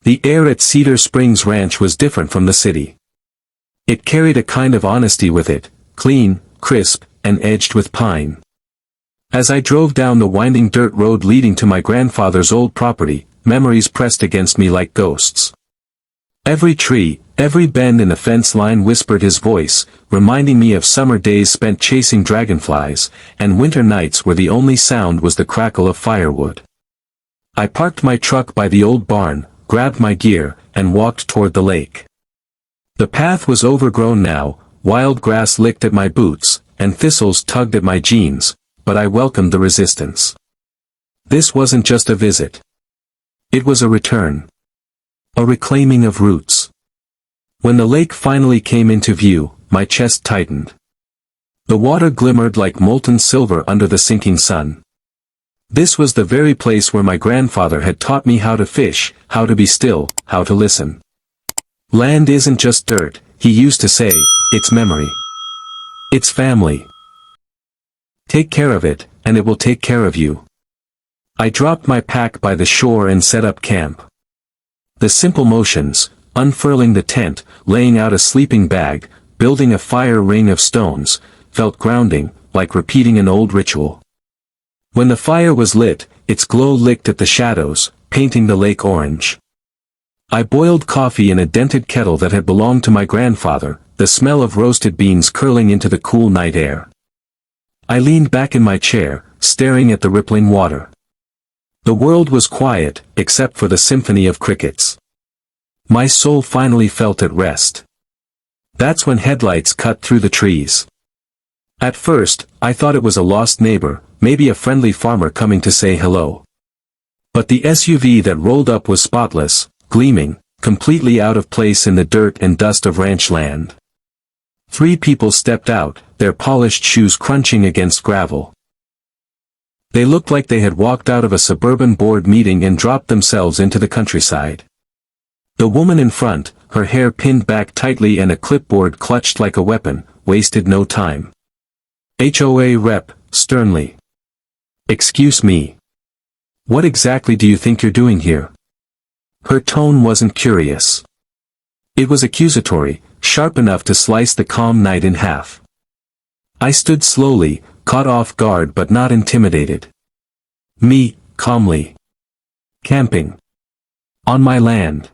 The air at Cedar Springs Ranch was different from the city. It carried a kind of honesty with it, clean, crisp, and edged with pine. As I drove down the winding dirt road leading to my grandfather's old property, memories pressed against me like ghosts. Every tree, every bend in the fence line whispered his voice, reminding me of summer days spent chasing dragonflies, and winter nights where the only sound was the crackle of firewood. I parked my truck by the old barn, grabbed my gear, and walked toward the lake. The path was overgrown now, wild grass licked at my boots, and thistles tugged at my jeans, but I welcomed the resistance. This wasn't just a visit. It was a return. A reclaiming of roots. When the lake finally came into view, my chest tightened. The water glimmered like molten silver under the sinking sun. This was the very place where my grandfather had taught me how to fish, how to be still, how to listen. Land isn't just dirt, he used to say, it's memory. It's family. Take care of it, and it will take care of you. I dropped my pack by the shore and set up camp. The simple motions, unfurling the tent, laying out a sleeping bag, building a fire ring of stones, felt grounding, like repeating an old ritual. When the fire was lit, its glow licked at the shadows, painting the lake orange. I boiled coffee in a dented kettle that had belonged to my grandfather, the smell of roasted beans curling into the cool night air. I leaned back in my chair, staring at the rippling water. The world was quiet, except for the symphony of crickets. My soul finally felt at rest. That's when headlights cut through the trees. At first, I thought it was a lost neighbor, maybe a friendly farmer coming to say hello. But the SUV that rolled up was spotless, gleaming, completely out of place in the dirt and dust of ranch land. 3 people stepped out, their polished shoes crunching against gravel. They looked like they had walked out of a suburban board meeting and dropped themselves into the countryside. The woman in front, her hair pinned back tightly and a clipboard clutched like a weapon, wasted no time. HOA rep, sternly. Excuse me. What exactly do you think you're doing here? Her tone wasn't curious. It was accusatory, sharp enough to slice the calm night in half. I stood slowly, caught off guard but not intimidated. Me, calmly. Camping. On my land.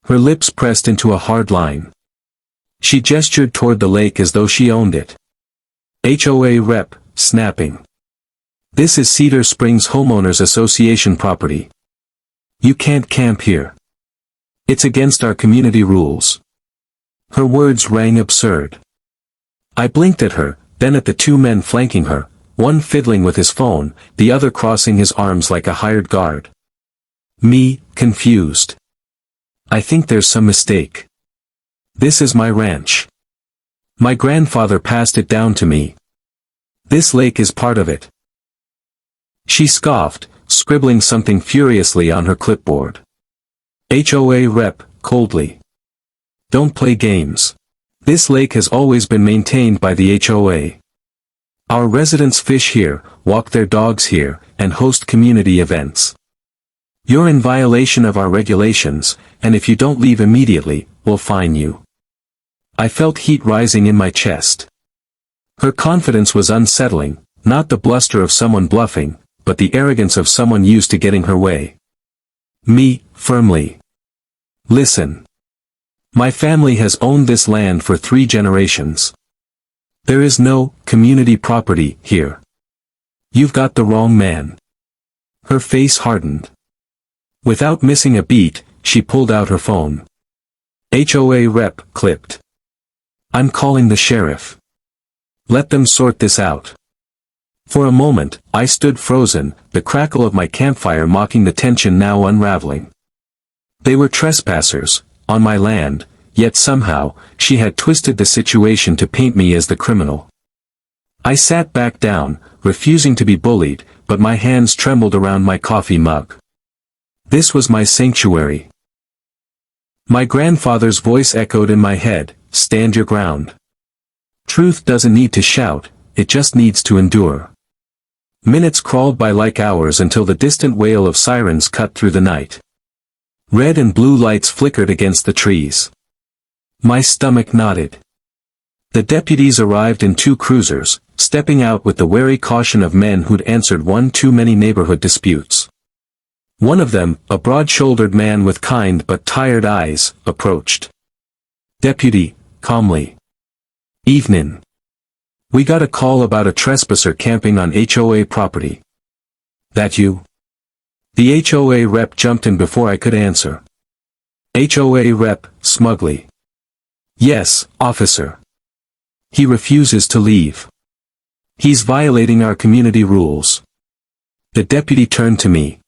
Her lips pressed into a hard line. She gestured toward the lake as though she owned it. HOA rep, snapping. This is Cedar Springs Homeowners Association property. You can't camp here. It's against our community rules. Her words rang absurd. I blinked at her, then at the 2 men flanking her, one fiddling with his phone, the other crossing his arms like a hired guard. Me, confused. I think there's some mistake. This is my ranch. My grandfather passed it down to me. This lake is part of it. She scoffed, scribbling something furiously on her clipboard. HOA rep, coldly. Don't play games. This lake has always been maintained by the HOA. Our residents fish here, walk their dogs here, and host community events. You're in violation of our regulations, and if you don't leave immediately, we'll fine you. I felt heat rising in my chest. Her confidence was unsettling, not the bluster of someone bluffing, but the arrogance of someone used to getting her way. Me, firmly. Listen. My family has owned this land for 3 generations. There is no community property here. You've got the wrong man. Her face hardened. Without missing a beat, she pulled out her phone. HOA rep clipped. I'm calling the sheriff. Let them sort this out. For a moment, I stood frozen, the crackle of my campfire mocking the tension now unraveling. They were trespassers, on my land, yet somehow, she had twisted the situation to paint me as the criminal. I sat back down, refusing to be bullied, but my hands trembled around my coffee mug. This was my sanctuary. My grandfather's voice echoed in my head, stand your ground. Truth doesn't need to shout, it just needs to endure. Minutes crawled by like hours until the distant wail of sirens cut through the night. Red and blue lights flickered against the trees. My stomach knotted. The deputies arrived in 2 cruisers, stepping out with the wary caution of men who'd answered one too many neighborhood disputes. One of them, a broad-shouldered man with kind but tired eyes, approached. "Deputy," calmly. "Evenin'. We got a call about a trespasser camping on HOA property." "That you?" The HOA rep jumped in before I could answer. HOA rep, smugly. "Yes, officer. He refuses to leave. He's violating our community rules." The deputy turned to me.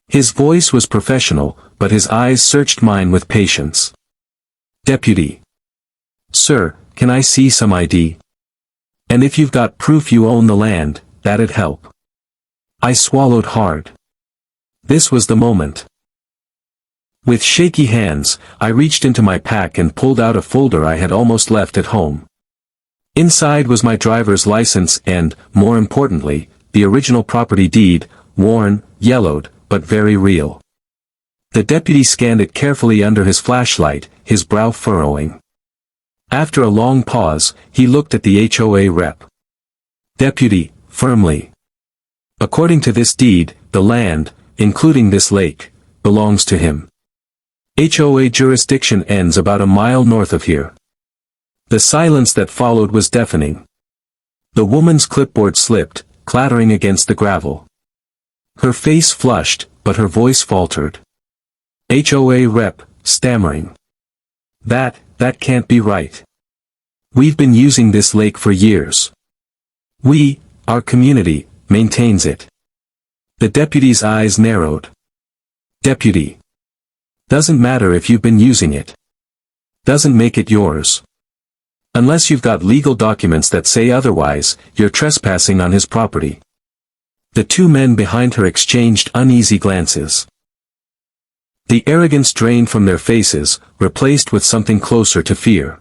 His voice was professional, but his eyes searched mine with patience. "Deputy. Sir, can I see some ID? And if you've got proof you own the land, that'd help." I swallowed hard. This was the moment. With shaky hands, I reached into my pack and pulled out a folder I had almost left at home. Inside was my driver's license and, more importantly, the original property deed, worn, yellowed, but very real. The deputy scanned it carefully under his flashlight, his brow furrowing. After a long pause, he looked at the HOA rep. "Deputy," firmly. "According to this deed, the land, including this lake, belongs to him. HOA jurisdiction ends about a mile north of here." The silence that followed was deafening. The woman's clipboard slipped, clattering against the gravel. Her face flushed, but her voice faltered. HOA rep, stammering. That can't be right. We've been using this lake for years. Our community, maintains it." The deputy's eyes narrowed. "Deputy. Doesn't matter if you've been using it. Doesn't make it yours. Unless you've got legal documents that say otherwise, you're trespassing on his property." The 2 men behind her exchanged uneasy glances. The arrogance drained from their faces, replaced with something closer to fear.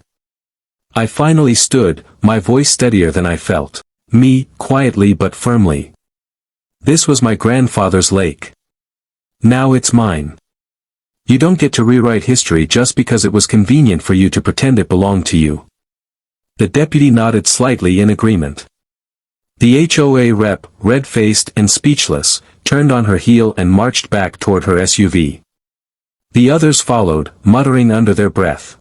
I finally stood, my voice steadier than I felt. Me, quietly but firmly. "This was my grandfather's lake. Now it's mine. You don't get to rewrite history just because it was convenient for you to pretend it belonged to you." The deputy nodded slightly in agreement. The HOA rep, red-faced and speechless, turned on her heel and marched back toward her SUV. The others followed, muttering under their breath.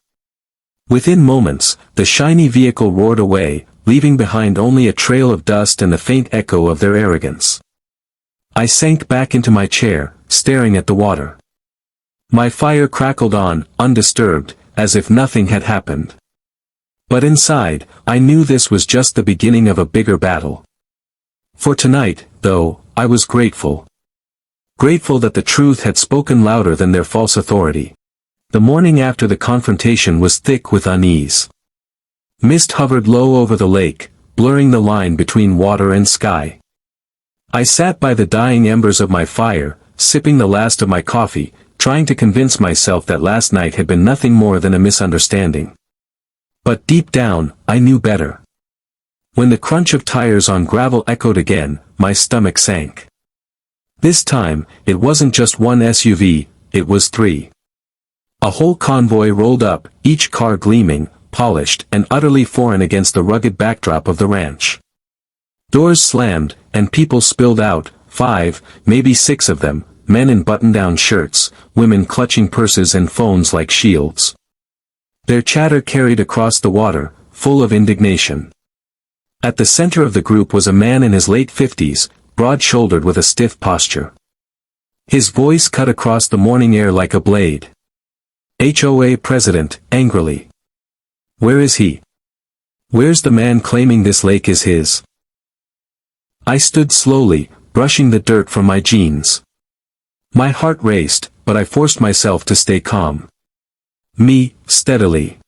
Within moments, the shiny vehicle roared away, leaving behind only a trail of dust and the faint echo of their arrogance. I sank back into my chair, staring at the water. My fire crackled on, undisturbed, as if nothing had happened. But inside, I knew this was just the beginning of a bigger battle. For tonight, though, I was grateful. Grateful that the truth had spoken louder than their false authority. The morning after the confrontation was thick with unease. Mist hovered low over the lake, blurring the line between water and sky. I sat by the dying embers of my fire, sipping the last of my coffee, trying to convince myself that last night had been nothing more than a misunderstanding. But deep down, I knew better. When the crunch of tires on gravel echoed again, my stomach sank. This time, it wasn't just one SUV, it was 3. A whole convoy rolled up, each car gleaming, polished and utterly foreign against the rugged backdrop of the ranch. Doors slammed, and people spilled out, 5, maybe 6 of them, men in button-down shirts, women clutching purses and phones like shields. Their chatter carried across the water, full of indignation. At the center of the group was a man in his late 50s, broad-shouldered with a stiff posture. His voice cut across the morning air like a blade. HOA president, angrily. Where is he? Where's the man claiming this lake is his? I stood slowly, brushing the dirt from my jeans. My heart raced, but I forced myself to stay calm. Me, steadily.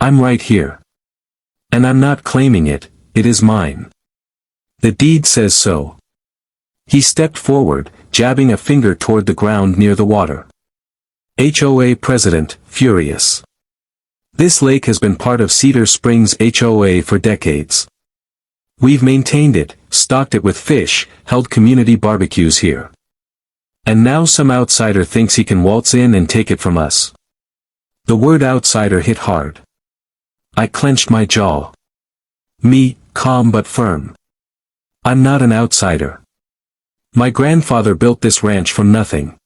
I'm right here. And I'm not claiming it, it is mine. The deed says so. He stepped forward, jabbing a finger toward the ground near the water. HOA president, furious. This lake has been part of Cedar Springs HOA for decades. We've maintained it, stocked it with fish, held community barbecues here. And now some outsider thinks he can waltz in and take it from us. The word outsider hit hard. I clenched my jaw. Me, calm but firm. I'm not an outsider. My grandfather built this ranch from nothing.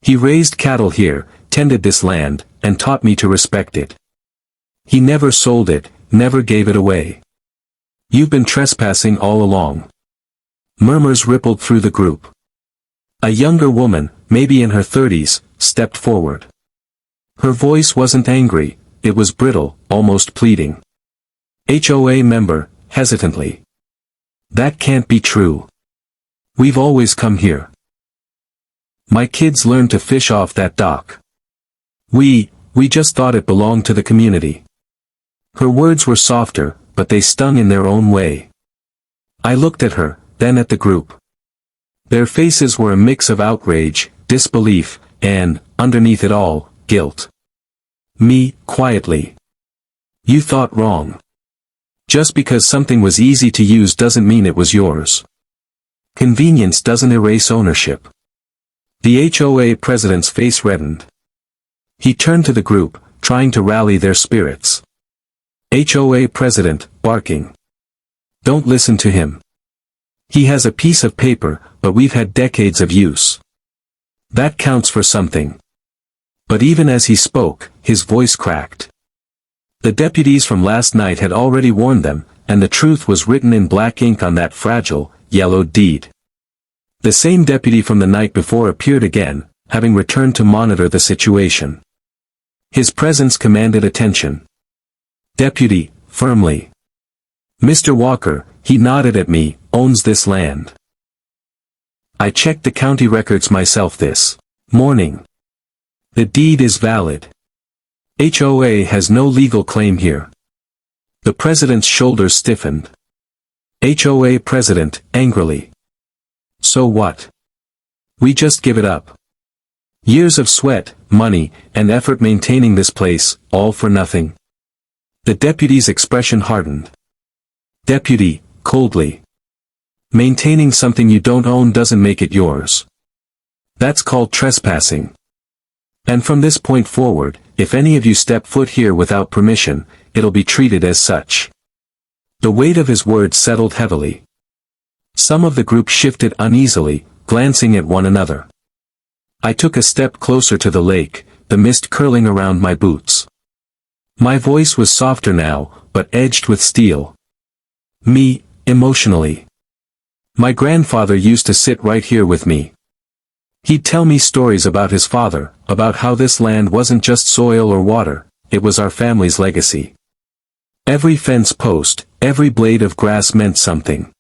He raised cattle here, tended this land, and taught me to respect it. He never sold it, never gave it away. You've been trespassing all along. Murmurs rippled through the group. A younger woman, maybe in her 30s, stepped forward. Her voice wasn't angry, it was brittle, almost pleading. HOA member, hesitantly. That can't be true. We've always come here. My kids learned to fish off that dock. We just thought it belonged to the community. Her words were softer, but they stung in their own way. I looked at her, then at the group. Their faces were a mix of outrage, disbelief, and, underneath it all, guilt. Me, quietly. You thought wrong. Just because something was easy to use doesn't mean it was yours. Convenience doesn't erase ownership. The HOA president's face reddened. He turned to the group, trying to rally their spirits. HOA president, barking. Don't listen to him. He has a piece of paper, but we've had decades of use. That counts for something. But even as he spoke, his voice cracked. The deputies from last night had already warned them, and the truth was written in black ink on that fragile, yellowed deed. The same deputy from the night before appeared again, having returned to monitor the situation. His presence commanded attention. Deputy, firmly. Mr. Walker, he nodded at me, owns this land. I checked the county records myself this morning. The deed is valid. HOA has no legal claim here. The president's shoulders stiffened. HOA president, angrily. So what? We just give it up. Years of sweat, money, and effort maintaining this place, all for nothing. The deputy's expression hardened. Deputy, coldly. Maintaining something you don't own doesn't make it yours. That's called trespassing. And from this point forward, if any of you step foot here without permission, it'll be treated as such. The weight of his words settled heavily. Some of the group shifted uneasily, glancing at one another. I took a step closer to the lake, the mist curling around my boots. My voice was softer now, but edged with steel. Me, emotionally. My grandfather used to sit right here with me. He'd tell me stories about his father, about how this land wasn't just soil or water, it was our family's legacy. Every fence post, every blade of grass meant something.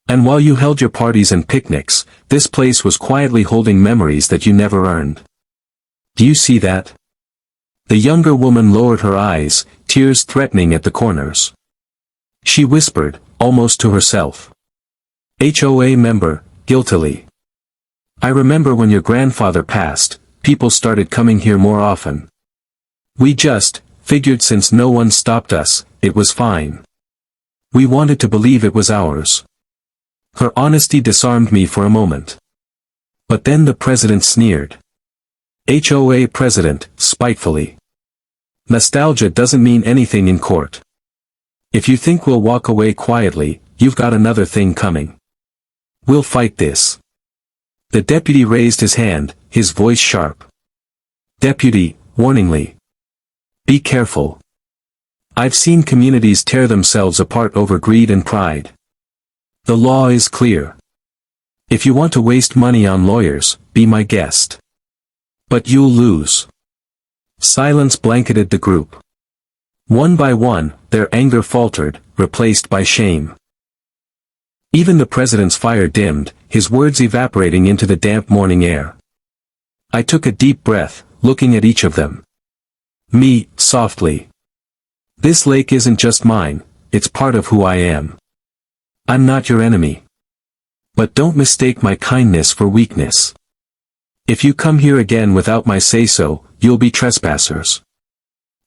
And while you held your parties and picnics, this place was quietly holding memories that you never earned. Do you see that? The younger woman lowered her eyes, tears threatening at the corners. She whispered, almost to herself. HOA member, guiltily. I remember when your grandfather passed, people started coming here more often. We just figured since no one stopped us, it was fine. We wanted to believe it was ours. Her honesty disarmed me for a moment. But then the president sneered. HOA president, spitefully. Nostalgia doesn't mean anything in court. If you think we'll walk away quietly, you've got another thing coming. We'll fight this. The deputy raised his hand, his voice sharp. Deputy, warningly. Be careful. I've seen communities tear themselves apart over greed and pride. The law is clear. If you want to waste money on lawyers, be my guest. But you'll lose. Silence blanketed the group. One by one, their anger faltered, replaced by shame. Even the president's fire dimmed, his words evaporating into the damp morning air. I took a deep breath, looking at each of them. Me, softly. This lake isn't just mine, it's part of who I am. I'm not your enemy. But don't mistake my kindness for weakness. If you come here again without my say-so, you'll be trespassers.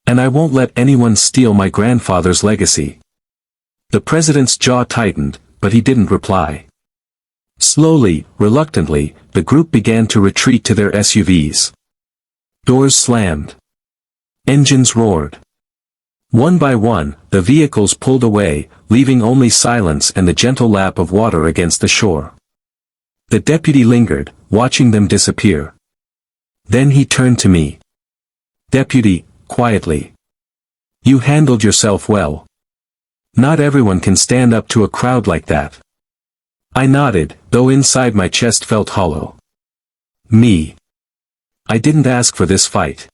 And I won't let anyone steal my grandfather's legacy. The president's jaw tightened, but he didn't reply. Slowly, reluctantly, the group began to retreat to their SUVs. Doors slammed. Engines roared. One by one, the vehicles pulled away, leaving only silence and the gentle lap of water against the shore. The deputy lingered, watching them disappear. Then he turned to me. "Deputy," quietly. "You handled yourself well. Not everyone can stand up to a crowd like that." I nodded, though inside my chest felt hollow. Me. I didn't ask for this fight.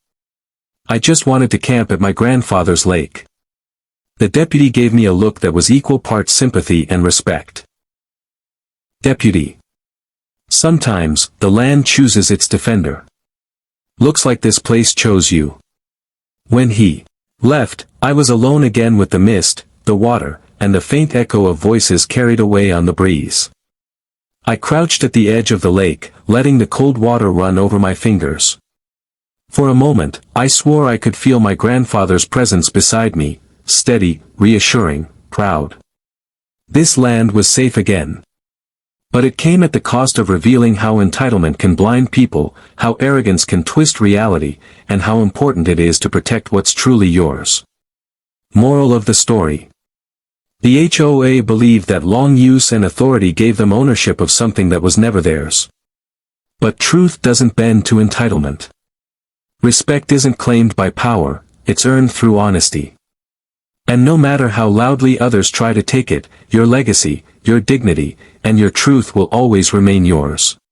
I just wanted to camp at my grandfather's lake. The deputy gave me a look that was equal parts sympathy and respect. "Deputy. Sometimes, the land chooses its defender. Looks like this place chose you." When he left, I was alone again with the mist, the water, and the faint echo of voices carried away on the breeze. I crouched at the edge of the lake, letting the cold water run over my fingers. For a moment, I swore I could feel my grandfather's presence beside me, steady, reassuring, proud. This land was safe again. But it came at the cost of revealing how entitlement can blind people, how arrogance can twist reality, and how important it is to protect what's truly yours. Moral of the story. The HOA believed that long use and authority gave them ownership of something that was never theirs. But truth doesn't bend to entitlement. Respect isn't claimed by power, it's earned through honesty. And no matter how loudly others try to take it, your legacy, your dignity, and your truth will always remain yours.